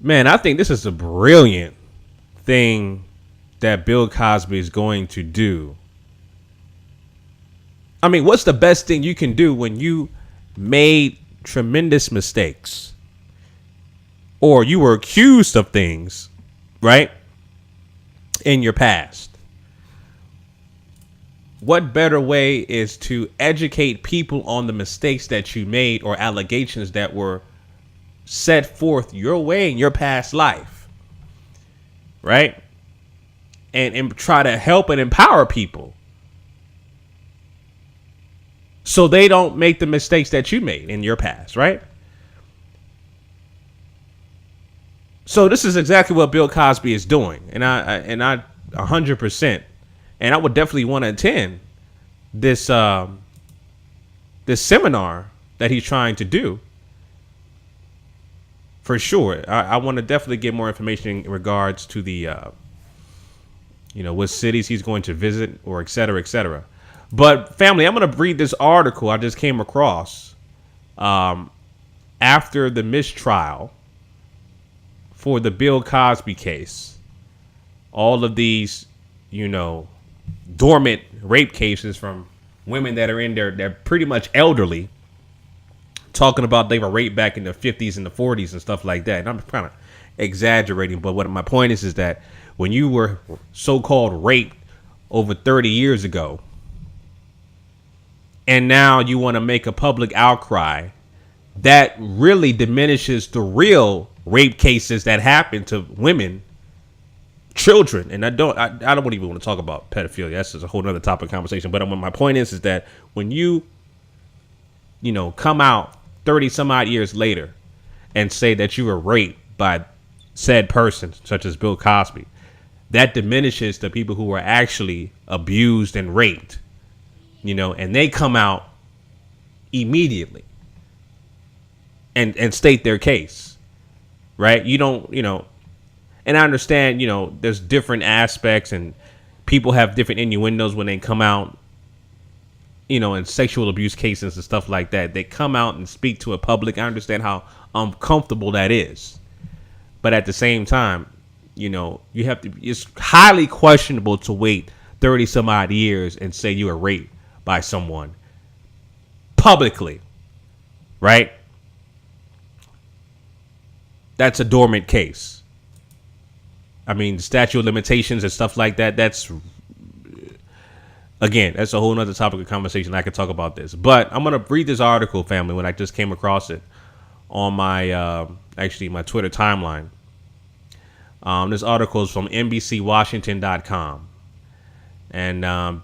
Man, I think this is a brilliant thing that Bill Cosby is going to do. I mean, what's the best thing you can do when you made tremendous mistakes or you were accused of things, right, in your past? What better way is to educate people on the mistakes that you made or allegations that were set forth your way in your past life, right? And try to help and empower people so they don't make the mistakes that you made in your past, right? So this is exactly what Bill Cosby is doing, and I 100%, and I would definitely want to attend this this seminar that he's trying to do. For sure. I want to definitely get more information in regards to the, what cities he's going to visit or et cetera, et cetera. But family, I'm going to read this article I just came across after the mistrial for the Bill Cosby case. All of these, dormant rape cases from women that are in there, they're pretty much elderly, talking about they were raped back in the 50s and the 40s and stuff like that. And I'm kind of exaggerating, but what my point is that when you were so-called raped over 30 years ago, and now you want to make a public outcry, that really diminishes the real rape cases that happen to women, children. And I don't even want to talk about pedophilia. That's just a whole other topic of conversation. But my point is that when you come out 30 some odd years later and say that you were raped by said person, such as Bill Cosby, that diminishes the people who were actually abused and raped, and they come out immediately and state their case, right? You don't, and I understand, there's different aspects and people have different innuendos when they come out, in sexual abuse cases and stuff like that. They come out and speak to a public. I understand how uncomfortable that is. But at the same time, you have to, it's highly questionable to wait 30 some odd years and say you were raped by someone publicly, right? That's a dormant case. I mean, the statute of limitations and stuff like that, that's, again, that's a whole nother topic of conversation. I could talk about this, but I'm going to read this article, family, when I just came across it on my, my Twitter timeline. This article is from NBCWashington.com. And I'm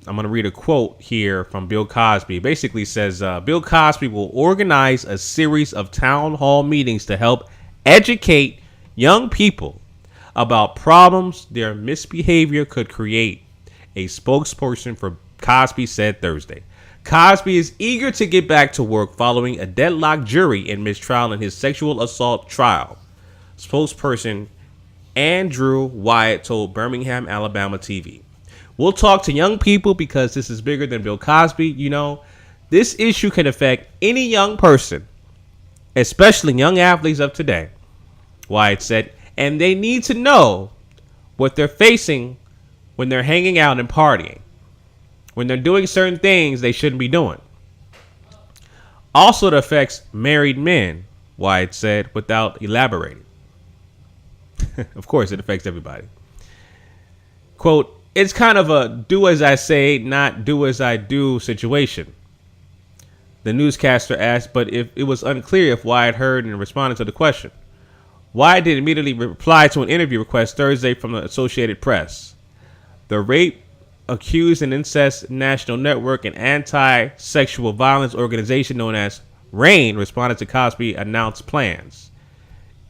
going to read a quote here from Bill Cosby. It basically says, Bill Cosby will organize a series of town hall meetings to help educate young people about problems their misbehavior could create, a spokesperson for Cosby said Thursday. Cosby is eager to get back to work following a deadlocked jury in mistrial in his sexual assault trial. Spokesperson Andrew Wyatt told Birmingham, Alabama TV. We'll talk to young people because this is bigger than Bill Cosby. This issue can affect any young person, especially young athletes of today, Wyatt said, and they need to know what they're facing when they're hanging out and partying, when they're doing certain things they shouldn't be doing. Also, it affects married men, Wyatt said, without elaborating. Of course, it affects everybody. Quote, it's kind of a do as I say, not do as I do situation, the newscaster asked, but if it was unclear if Wyatt heard and responded to the question. Wyatt did immediately reply to an interview request Thursday from the Associated Press. The Rape, Accused and Incest National Network, an anti-sexual violence organization known as RAIN, responded to Cosby announced plans.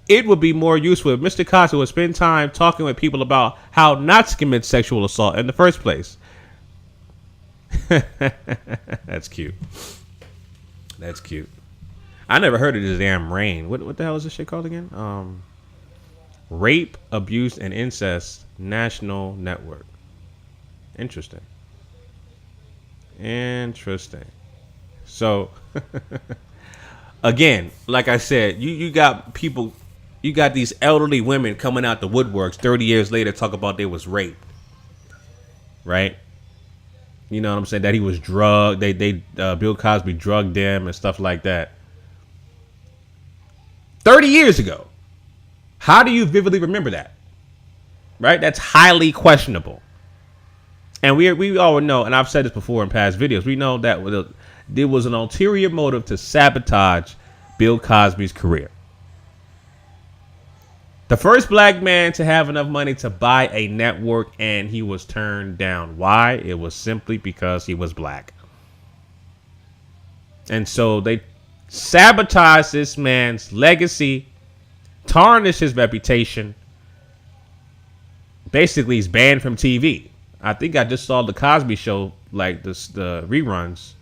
It would be more useful if Mr. Cosby would spend time talking with people about how not to commit sexual assault in the first place. That's cute. That's cute. I never heard of this damn RAIN. What the hell is this shit called again? Rape, Abuse, and Incest National Network. Interesting. So, again, like I said, you got people, you got these elderly women coming out the woodworks 30 years later talk about they was raped, right? You know what I'm saying? That he was drugged. Bill Cosby drugged them and stuff like that. 30 years ago. How do you vividly remember that? Right? That's highly questionable. And we all know, and I've said this before in past videos, we know that there was an ulterior motive to sabotage Bill Cosby's career. The first black man to have enough money to buy a network, and he was turned down. Why? It was simply because he was black. And so they sabotaged this man's legacy, tarnished his reputation. Basically, he's banned from TV. I think I just saw the Cosby Show, like the reruns,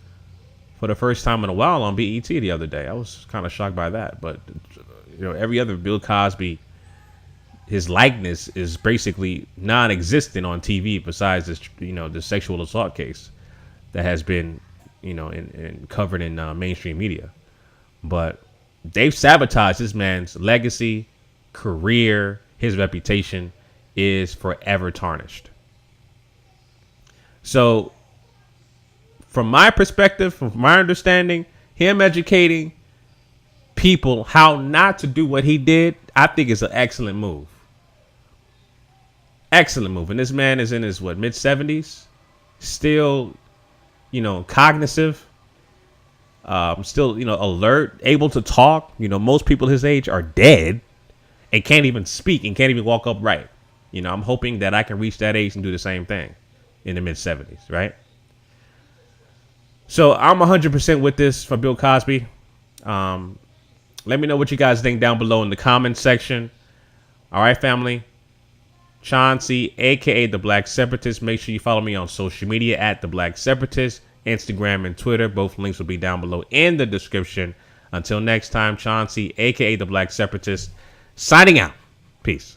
for the first time in a while on BET the other day. I was kind of shocked by that. But every other Bill Cosby, his likeness is basically non-existent on TV besides this, this sexual assault case that has been, covered in mainstream media. But they've sabotaged this man's legacy, career, his reputation is forever tarnished. So from my perspective, from my understanding, him educating people how not to do what he did, I think is an excellent move. Excellent move. And this man is in his mid-70s, still, cognitive, still, alert, able to talk. Most people his age are dead and can't even speak and can't even walk upright. I'm hoping that I can reach that age and do the same thing in the mid-70s, right? So I'm 100% with this for Bill Cosby. Let me know what you guys think down below in the comments section. All right, family. Chauncey, a.k.a. The Black Separatist. Make sure you follow me on social media at The Black Separatist, Instagram and Twitter. Both links will be down below in the description. Until next time, Chauncey, a.k.a. The Black Separatist, signing out. Peace.